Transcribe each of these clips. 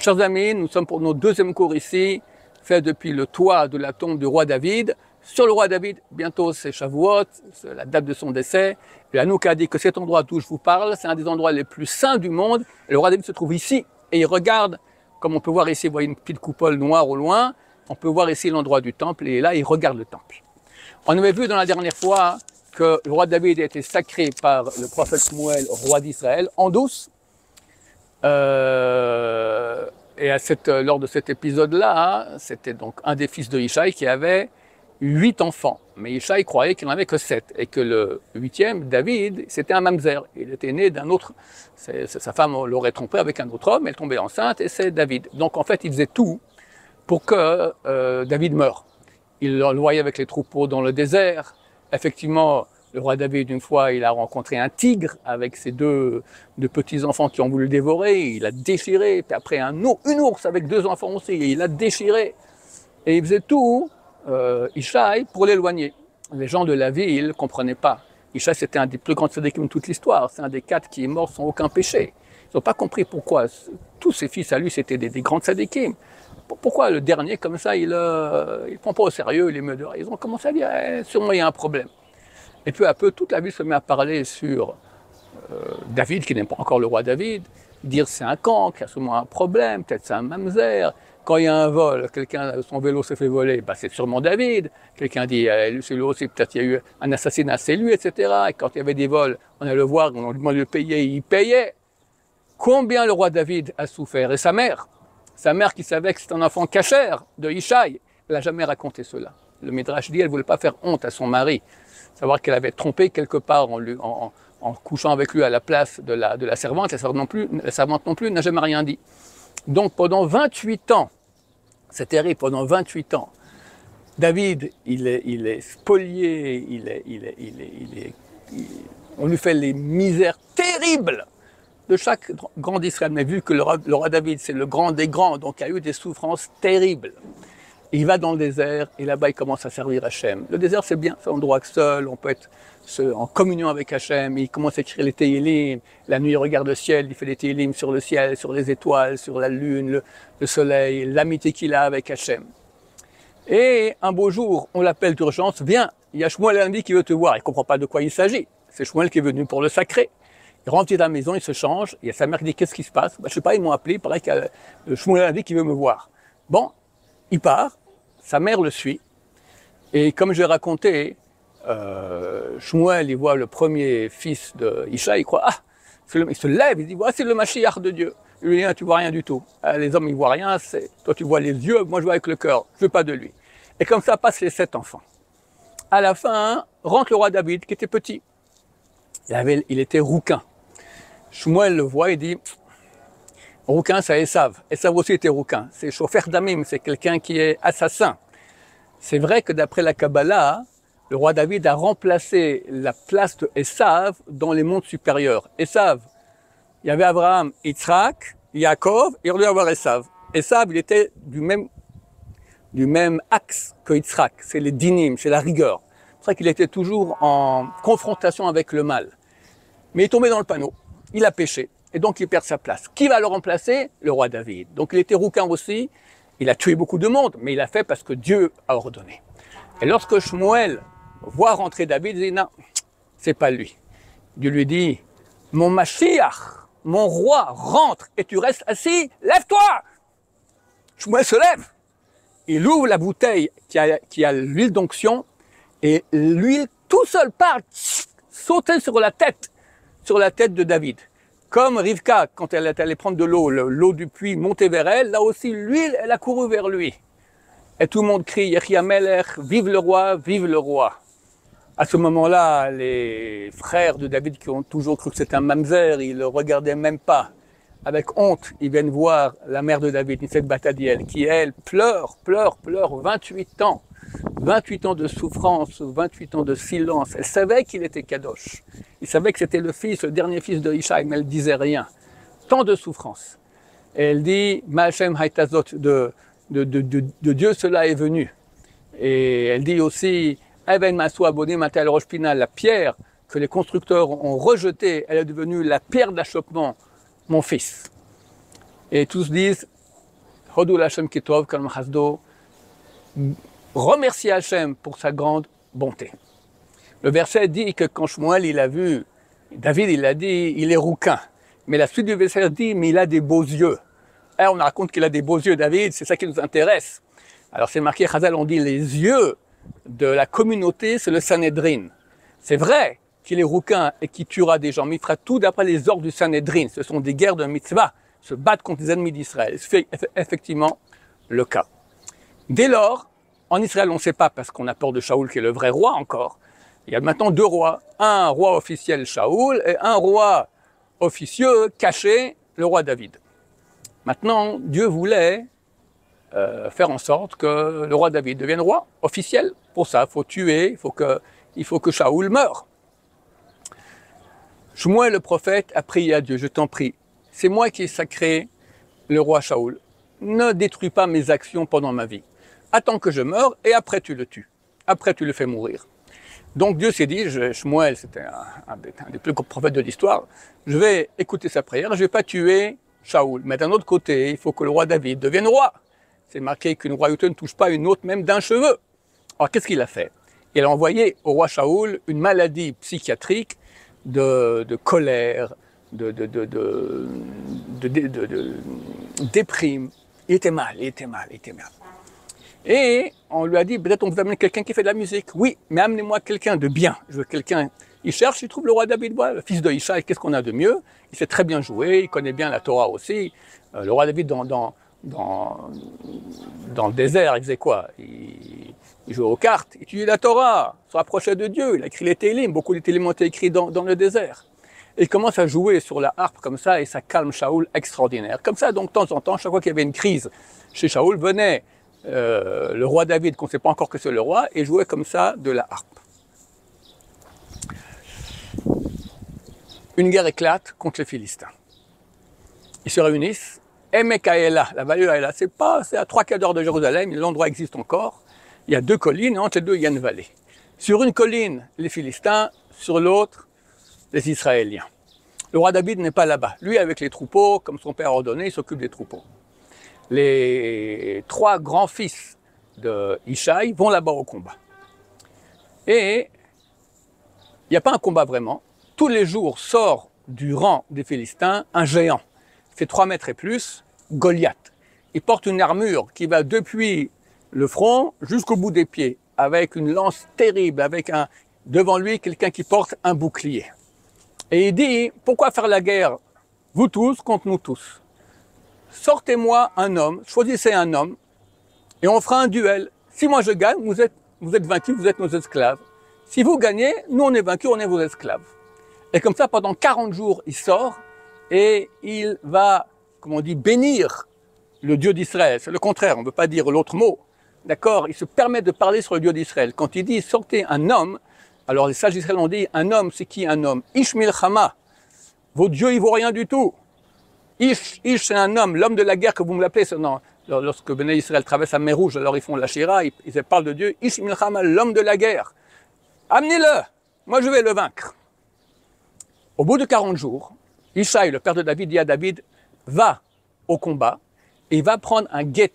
Chers amis, nous sommes pour notre deuxième cours ici, fait depuis le toit de la tombe du roi David. Sur le roi David, bientôt c'est Shavuot, c'est la date de son décès. Et Anouk a dit que cet endroit d'où je vous parle, c'est un des endroits les plus saints du monde. Et le roi David se trouve ici et il regarde, comme on peut voir ici, vous voyez une petite coupole noire au loin, on peut voir ici l'endroit du temple et là il regarde le temple. On avait vu dans la dernière fois que le roi David a été sacré par le prophète Shmuel, roi d'Israël, en douce. Et lors de cet épisode-là, c'était donc un des fils de Ishaï qui avait 8 enfants. Mais Ishaï croyait qu'il n'en avait que 7 et que le 8e, David, c'était un mamzer. Il était né d'un autre, sa femme l'aurait trompé avec un autre homme, elle tombait enceinte et c'est David. Donc en fait, il faisait tout pour que David meure. Il l'envoyait avec les troupeaux dans le désert. Effectivement, le roi David, une fois, il a rencontré un tigre avec ses deux petits-enfants qui ont voulu le dévorer. Il a déchiré. Puis après, une ours avec 2 enfants aussi. Et il a déchiré. Et il faisait tout, Ishaï, pour l'éloigner. Les gens de la ville ne comprenaient pas. Ishaï, c'était un des plus grands tzadikim de toute l'histoire. C'est un des 4 qui est mort sans aucun péché. Ils n'ont pas compris pourquoi. Tous ses fils à lui, c'était des grands tzadikim. Pourquoi le dernier, comme ça, il ne prend pas au sérieux, il est meurtre. Ils ont commencé à dire, sûrement il y a un problème. Et peu à peu, toute la ville se met à parler sur David, qui n'est pas encore le roi David, dire c'est un camp, qu'il y a sûrement un problème, peut-être c'est un mamzer. Quand il y a un vol, son vélo se fait voler, bah c'est sûrement David. Quelqu'un dit, c'est lui aussi, peut-être il y a eu un assassinat, c'est lui, etc. Et quand il y avait des vols, on allait le voir, on lui demandait de payer, il payait. Combien le roi David a souffert? Et sa mère qui savait que c'était un enfant cachère de Ishaï, elle n'a jamais raconté cela. Le Midrash dit, elle ne voulait pas faire honte à son mari. Savoir qu'elle avait trompé quelque part en couchant avec lui à la place de la servante. La servante non plus n'a jamais rien dit. Donc pendant 28 ans, c'est terrible, pendant 28 ans, David, il est spolié, on lui fait les misères terribles de chaque grand d'Israël. Mais vu que le roi David, c'est le grand des grands, donc il y a eu des souffrances terribles. Il va dans le désert et là-bas il commence à servir Hachem. Le désert c'est bien, c'est un endroit seul, on peut être en communion avec Hachem. Il commence à écrire les Tehillim, la nuit il regarde le ciel, il fait des Tehillim sur le ciel, sur les étoiles, sur la lune, le soleil, l'amitié qu'il a avec Hachem. Et un beau jour, on l'appelle d'urgence, viens, il y a Shmuel lundi qui veut te voir. Il ne comprend pas de quoi il s'agit, c'est Shmuel qui est venu pour le sacrer. Il rentre dans la maison, il se change, il y a sa mère qui dit qu'est-ce qui se passe? Je ne sais pas, ils m'ont appelé, il paraît qu'il y a Shmuel lundi qui veut me voir. Bon. Il part, sa mère le suit, et comme je l'ai raconté, Shmuel, il voit le premier fils de Ishaï, il croit, il se lève, il dit, c'est le Mashiach de Dieu. Il lui dit, tu vois rien du tout. Les hommes, ils voient rien, toi tu vois les yeux, moi je vois avec le cœur, je veux pas de lui. Et comme ça passent les 7 enfants. À la fin, rentre le roi David, qui était petit. Il était rouquin. Shmuel le voit, il dit, rouquin, c'est Esav. Esav aussi était rouquin. C'est Shofer Damim, c'est quelqu'un qui est assassin. C'est vrai que d'après la Kabbalah, le roi David a remplacé la place de Esav dans les mondes supérieurs. Esav, il y avait Abraham, Yitzhak, Yaakov, et il devait avoir Esav. Esav, il était du même axe que Yitzhak. C'est les dinim, c'est la rigueur. C'est vrai qu'il était toujours en confrontation avec le mal. Mais il est tombé dans le panneau. Il a péché. Et donc il perd sa place. Qui va le remplacer? Le roi David. Donc il était rouquin aussi, il a tué beaucoup de monde, mais il a fait parce que Dieu a ordonné. Et lorsque Shmuel voit rentrer David, il dit non, c'est pas lui. Dieu lui dit, mon Mashiach, mon roi, rentre et tu restes assis, lève-toi! Shmuel se lève, il ouvre la bouteille qui a l'huile d'onction et l'huile tout seul part sauter sur la tête de David. Comme Rivka, quand elle est allée prendre de l'eau du puits montait vers elle, là aussi l'huile, elle a couru vers lui. Et tout le monde crie, Yehi Melech, vive le roi, vive le roi. À ce moment-là, les frères de David qui ont toujours cru que c'était un mamzer, ils le regardaient même pas. Avec honte, ils viennent voir la mère de David, Nifet Batadiel, qui elle pleure 28 ans. 28 ans de souffrance, 28 ans de silence. Elle savait qu'il était Kadosh. Il savait que c'était le dernier fils de Ishaï, mais elle ne disait rien. Tant de souffrance. Et elle dit, Ma'ashem Haïtazot, de Dieu cela est venu. Et elle dit aussi, Even Masou Abonim Matel Rosh Pina, la pierre que les constructeurs ont rejetée, elle est devenue la pierre d'achoppement, mon fils. Et tous disent, Hodou Hashem Kitov Kalm Chasdo. Remerciez Hashem pour sa grande bonté. Le verset dit que quand Shmuel il a vu David, il a dit il est rouquin. Mais la suite du verset dit mais il a des beaux yeux. Alors on raconte qu'il a des beaux yeux, David, c'est ça qui nous intéresse. Alors c'est marqué, Chazal, on dit les yeux de la communauté, c'est le Sanhedrin. C'est vrai qu'il est rouquin et qu'il tuera des gens, mais il fera tout d'après les ordres du Sanhedrin. Ce sont des guerres de mitzvah, se battre contre les ennemis d'Israël. C'est effectivement le cas. Dès lors, en Israël, on ne sait pas parce qu'on a peur de Shaoul qui est le vrai roi encore. Il y a maintenant deux rois, un roi officiel Shaoul et un roi officieux caché, le roi David. Maintenant, Dieu voulait faire en sorte que le roi David devienne roi officiel. Pour ça, il faut tuer, il faut que Shaoul meure. Shmuel le prophète a prié à Dieu, je t'en prie, c'est moi qui ai sacré le roi Shaoul. Ne détruis pas mes actions pendant ma vie. Attends que je meure et après tu le tues. Après tu le fais mourir. Donc Dieu s'est dit, Shmuel, c'était un des plus grands prophètes de l'histoire, je vais écouter sa prière, je ne vais pas tuer Shaoul. Mais d'un autre côté, il faut que le roi David devienne roi. C'est marqué qu'une royauté ne touche pas une autre même d'un cheveu. Alors qu'est-ce qu'il a fait? Il a envoyé au roi Shaoul une maladie psychiatrique de colère, de déprime. Il était mal. Et on lui a dit, peut-être on vous amène quelqu'un qui fait de la musique. Oui, mais amenez-moi quelqu'un de bien. Je veux quelqu'un. Il cherche, il trouve le roi David, le fils de Ishaï. Qu'est-ce qu'on a de mieux? Il sait très bien jouer, il connaît bien la Torah aussi. Le roi David, dans le désert, il faisait quoi? Il jouait aux cartes, il étudiait la Torah, se rapprochait de Dieu. Il a écrit les Télim, beaucoup de Télim ont été écrits dans le désert. Et il commence à jouer sur la harpe comme ça, et ça calme Shaoul extraordinaire. Comme ça, donc, de temps en temps, chaque fois qu'il y avait une crise chez Shaoul, venait le roi David, qu'on ne sait pas encore que c'est le roi, et jouait comme ça de la harpe. Une guerre éclate contre les Philistins. Ils se réunissent. Emekaïla, la vallée d'Aïla, c'est à 3-4 heures de Jérusalem, l'endroit existe encore. Il y a deux collines, et entre les deux, il y a une vallée. Sur une colline, les Philistins, sur l'autre, les Israéliens. Le roi David n'est pas là-bas. Lui, avec les troupeaux, comme son père a ordonné, il s'occupe des troupeaux. Les 3 grands-fils de Ishaï vont là-bas au combat. Et il n'y a pas un combat vraiment. Tous les jours sort du rang des Philistins un géant. Il fait 3 mètres et plus, Goliath. Il porte une armure qui va depuis le front jusqu'au bout des pieds, avec une lance terrible, avec devant lui quelqu'un qui porte un bouclier. Et il dit, pourquoi faire la guerre, vous tous contre nous tous? Sortez-moi un homme, choisissez un homme, et on fera un duel. Si moi je gagne, vous êtes vaincus, vous êtes nos esclaves. Si vous gagnez, nous on est vaincus, on est vos esclaves. Et comme ça, pendant 40 jours, il sort, et il va, comme on dit, bénir le Dieu d'Israël. C'est le contraire, on ne veut pas dire l'autre mot. D'accord? Il se permet de parler sur le Dieu d'Israël. Quand il dit, sortez un homme, alors les sages d'Israël ont dit, un homme, c'est qui un homme? Ish milchama. Vos dieux, ils ne vaut rien du tout. Ish, c'est un homme, l'homme de la guerre que vous me l'appelez. Lorsque Béné Israël traverse la mer Rouge, alors ils font la Shira, ils parlent de Dieu. Ish milchama, l'homme de la guerre. Amenez-le, moi je vais le vaincre. Au bout de 40 jours, Ishaï, le père de David, dit à David, va au combat et va prendre un guet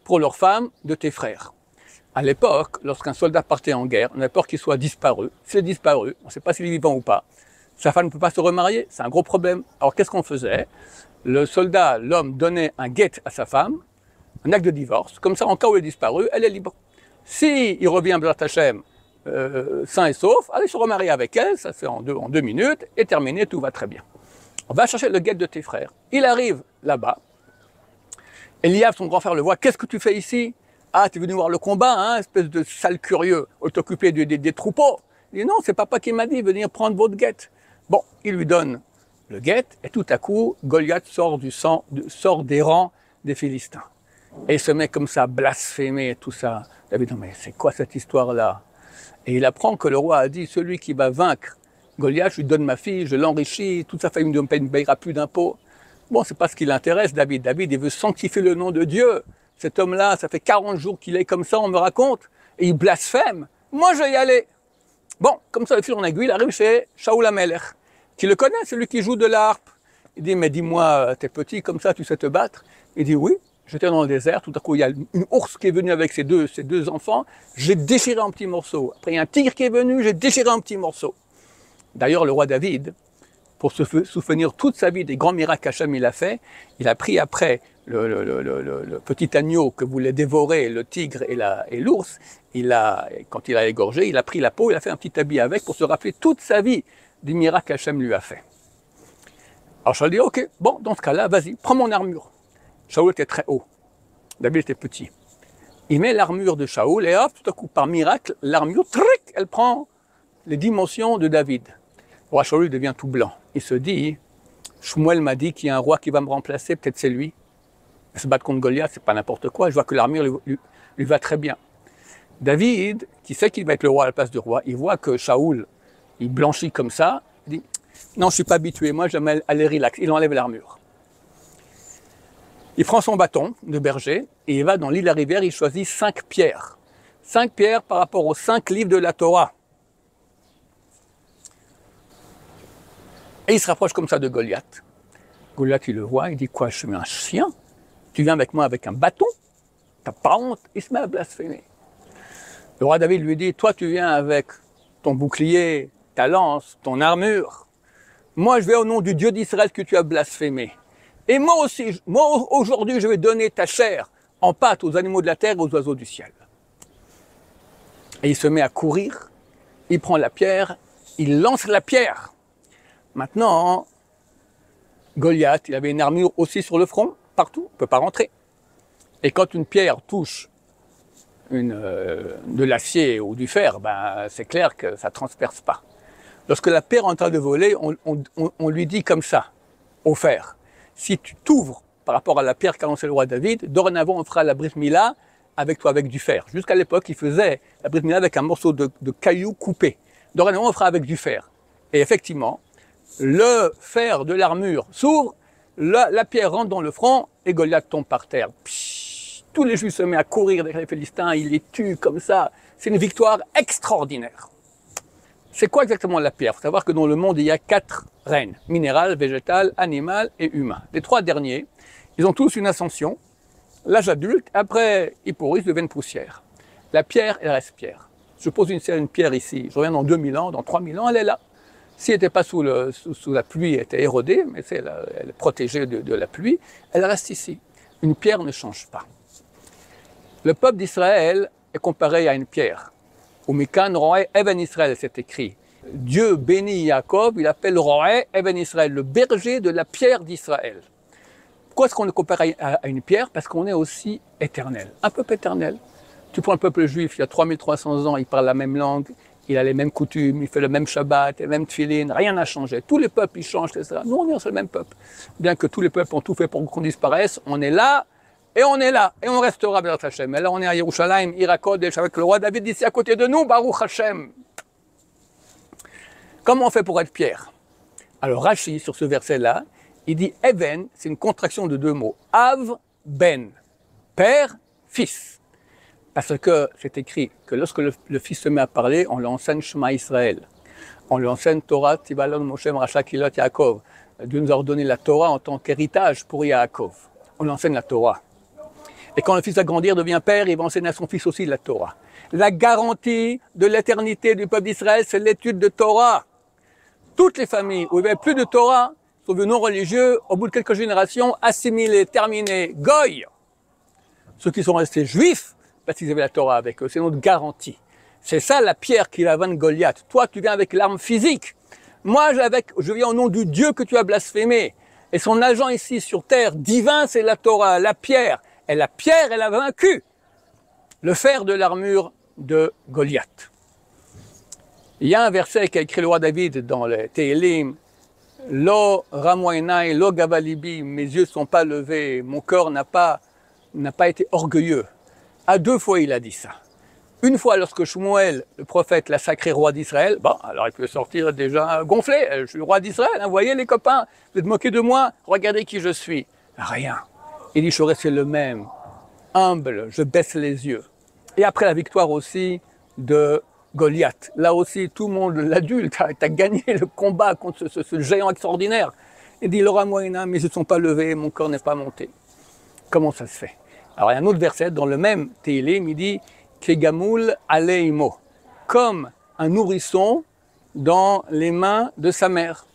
pour leur femme de tes frères. À l'époque, lorsqu'un soldat partait en guerre, on a peur qu'il soit disparu. S'il est disparu, on ne sait pas s'il est vivant ou pas. Sa femme ne peut pas se remarier, c'est un gros problème. Alors qu'est-ce qu'on faisait? Le soldat, l'homme, donnait un guet à sa femme, un acte de divorce. Comme ça, en cas où elle est disparue, elle est libre. Si il revient B'ezrat Hashem sain et sauf, allez se remarier avec elle, ça se fait en 2 minutes, et terminé, tout va très bien. On va chercher le guet de tes frères. Il arrive là-bas. Eliav, son grand frère, le voit. Qu'est-ce que tu fais ici? Ah, tu es venu voir le combat, hein, espèce de sale curieux, au t'occuper des troupeaux. Il dit non, c'est papa qui m'a dit, venir prendre votre guet. Bon, il lui donne le guet, et tout à coup, Goliath sort des rangs des Philistins. Et il se met comme ça, blasphémer et tout ça. David dit, mais c'est quoi cette histoire-là? Et il apprend que le roi a dit, celui qui va vaincre Goliath, je lui donne ma fille, je l'enrichis, toute sa famille ne payera plus d'impôts. Bon, c'est pas ce qui l'intéresse, David. David, il veut sanctifier le nom de Dieu. Cet homme-là, ça fait 40 jours qu'il est comme ça, on me raconte, et il blasphème. Moi, je vais y aller. Bon, comme ça, le fil en aiguille, il arrive chez Shaoul HaMelech, qui le connaît, celui qui joue de la harpe. Il dit, mais dis-moi, t'es petit comme ça, tu sais te battre? Il dit, oui, j'étais dans le désert, tout à coup il y a une ours qui est venue avec ses deux enfants, j'ai déchiré en petits morceaux. Après il y a un tigre qui est venu, j'ai déchiré en petits morceaux. D'ailleurs le roi David, pour se souvenir toute sa vie des grands miracles qu'Hachem il a fait, il a pris après le petit agneau que voulait dévorer le tigre et l'ours, quand il a égorgé, il a pris la peau, il a fait un petit habit avec pour se rappeler toute sa vie des miracles qu'Hachem lui a fait. Alors Shaoul dit, ok, bon, dans ce cas-là, vas-y, prends mon armure. Shaoul était très haut, David était petit. Il met l'armure de Shaoul et hop, tout à coup, par miracle, l'armure, elle prend les dimensions de David. Le roi Shaoul devient tout blanc. Il se dit, Shmuel m'a dit qu'il y a un roi qui va me remplacer, peut-être c'est lui. Se battre contre Goliath, c'est pas n'importe quoi, je vois que l'armure lui va très bien. David, qui sait qu'il va être le roi à la place du roi, il voit que Shaoul, il blanchit comme ça, il dit, non, je suis pas habitué, moi j'aime aller relax, il enlève l'armure. Il prend son bâton de berger et il va dans l'île à rivière, il choisit 5 pierres. 5 pierres par rapport aux 5 livres de la Torah. Et il se rapproche comme ça de Goliath. Goliath, il le voit, il dit, quoi, je suis un chien? Tu viens avec moi avec un bâton? T'as pas honte? Il se met à blasphémer. Le roi David lui dit, toi tu viens avec ton bouclier, ta lance, ton armure. Moi je vais au nom du Dieu d'Israël que tu as blasphémé. Et moi aussi, moi aujourd'hui je vais donner ta chair en pâte aux animaux de la terre et aux oiseaux du ciel. Et il se met à courir, il prend la pierre, il lance la pierre. Maintenant, Goliath, il avait une armure aussi sur le front, partout, il ne peut pas rentrer. Et quand une pierre touche de l'acier ou du fer, ben, c'est clair que ça ne transperce pas. Lorsque la pierre est en train de voler, on lui dit comme ça, au fer, si tu t'ouvres par rapport à la pierre qu'a lancé le roi David, dorénavant on fera la bris mila avec toi avec du fer. Jusqu'à l'époque, il faisait la bris mila avec un morceau de caillou coupé. Dorénavant on fera avec du fer. Et effectivement, le fer de l'armure s'ouvre, la pierre rentre dans le front et Goliath tombe par terre. Psh, tous les Juifs se mettent à courir derrière les Philistins, il les tue comme ça. C'est une victoire extraordinaire. C'est quoi exactement la pierre? Il faut savoir que dans le monde, il y a 4 règnes, minéral, végétal, animal et humain. Les 3 derniers, ils ont tous une ascension, l'âge adulte, après ils pourrissent, deviennent poussière. La pierre, elle reste pierre. Je pose une pierre ici, je reviens dans 2000 ans, dans 3000 ans, elle est là. Si elle n'était pas sous la pluie, elle était érodée, mais elle est protégée de la pluie, elle reste ici. Une pierre ne change pas. Le peuple d'Israël est comparé à une pierre. Au Mikan, Roé Even Israël, c'est écrit. Dieu bénit Jacob, il appelle Roé Even Israël, le berger de la pierre d'Israël. Pourquoi est-ce qu'on est comparé à une pierre? Parce qu'on est aussi éternel, un peuple éternel. Tu prends le peuple juif, il y a 3300 ans, il parle la même langue, il a les mêmes coutumes, il fait le même Shabbat, les mêmes tefilin, rien n'a changé. Tous les peuples, ils changent, etc. Nous, on est un seul même peuple. Bien que tous les peuples ont tout fait pour qu'on disparaisse, on est là, et on est là, et on restera, B'ezrat Hashem. Et là, on est à Yerushalayim, Irakodesh, avec le roi David ici à côté de nous, Baruch Hashem. Comment on fait pour être pierre? Alors, Rashi, sur ce verset-là, il dit Even, c'est une contraction de 2 mots. Av, Ben, père, fils. Parce que c'est écrit que lorsque le fils se met à parler, on lui enseigne Shema Israël. On lui enseigne Torah, Tibalon, Moshe, Racha, Kilot, Yaakov. Dieu nous a ordonné la Torah en tant qu'héritage pour Yaakov. On lui enseigne la Torah. Et quand le fils va grandir, devient père, il va enseigner à son fils aussi la Torah. La garantie de l'éternité du peuple d'Israël, c'est l'étude de Torah. Toutes les familles où il n'y avait plus de Torah, sauf les non-religieux, au bout de quelques générations, assimilés, terminés, goy. Ceux qui sont restés juifs, parce qu'ils avaient la Torah avec eux, c'est notre garantie. C'est ça la pierre qui la vanne Goliath. Toi, tu viens avec l'arme physique. Moi, je viens au nom du Dieu que tu as blasphémé. Et son agent ici sur terre, divin, c'est la Torah, la pierre. Et la pierre, elle a vaincu le fer de l'armure de Goliath. Il y a un verset qu'a écrit le roi David dans les Télim. Lo ramoinai, lo gavalibi, mes yeux ne sont pas levés, mon cœur n'a pas été orgueilleux. À 2 fois il a dit ça. Une fois lorsque Shmuel, le prophète, l'a sacré roi d'Israël, bon, alors il peut sortir déjà gonflé, je suis le roi d'Israël, hein, vous voyez les copains, vous êtes moqués de moi, regardez qui je suis. Rien. Il dit, je suis resté le même, humble, je baisse les yeux. Et après la victoire aussi de Goliath, là aussi tout le monde, l'adulte, a gagné le combat contre ce géant extraordinaire. Il dit, Laura Moïna, mais ils ne sont pas levés, mon corps n'est pas monté. Comment ça se fait? Alors il y a un autre verset dans le même Télim, il dit Kegamul aleimo, comme un nourrisson dans les mains de sa mère.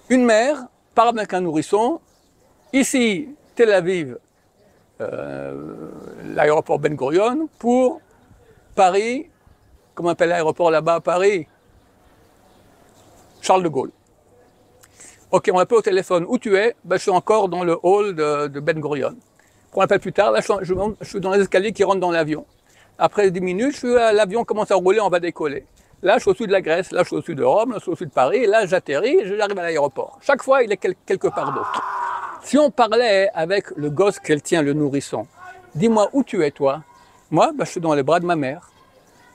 Une mère part avec un nourrisson. Ici, Tel Aviv, l'aéroport Ben Gurion, pour Paris, comment on appelle l'aéroport là-bas à Paris? Charles de Gaulle. Ok, on appelle au téléphone, où tu es? Ben, je suis encore dans le hall de Ben Gurion. On appelle plus tard, là je suis dans les escaliers qui rentrent dans l'avion. Après 10 minutes, l'avion commence à rouler, on va décoller. Là, je suis au-dessus de la Grèce, là, je suis au-dessus de Rome, là, je suis au-dessus de Paris, et là, j'atterris et j'arrive à l'aéroport. Chaque fois, il est quelque part d'autre. Si on parlait avec le gosse qu'elle tient, le nourrisson, dis-moi où tu es, toi? Moi, ben, je suis dans les bras de ma mère.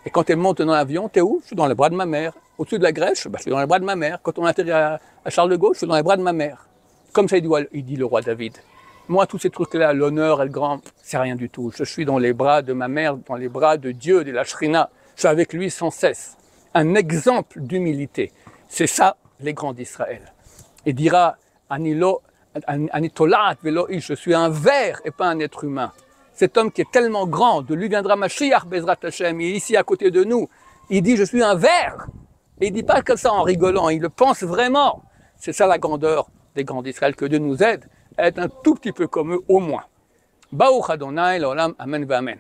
Et quand elle monte dans l'avion, t'es où? Je suis dans les bras de ma mère. Au-dessus de la Grèce, ben, je suis dans les bras de ma mère. Quand on atterrit à Charles de Gaulle, je suis dans les bras de ma mère. Comme ça, il dit le roi David. Moi, tous ces trucs-là, l'honneur et le grand, c'est rien du tout. Je suis dans les bras de ma mère, dans les bras de Dieu, de la Shrina. Je suis avec lui sans cesse. Un exemple d'humilité. C'est ça, les grands d'Israël. Il dira, Anitolat velo ish, je suis un ver et pas un être humain. Cet homme qui est tellement grand, de lui viendra Mashiach Bezrat Hashem, il est ici à côté de nous. Il dit, je suis un ver. Et il ne dit pas comme ça en rigolant, il le pense vraiment. C'est ça la grandeur des grands d'Israël, que Dieu nous aide à être un tout petit peu comme eux au moins. Baruch Adonai, l'olam, amen, amen.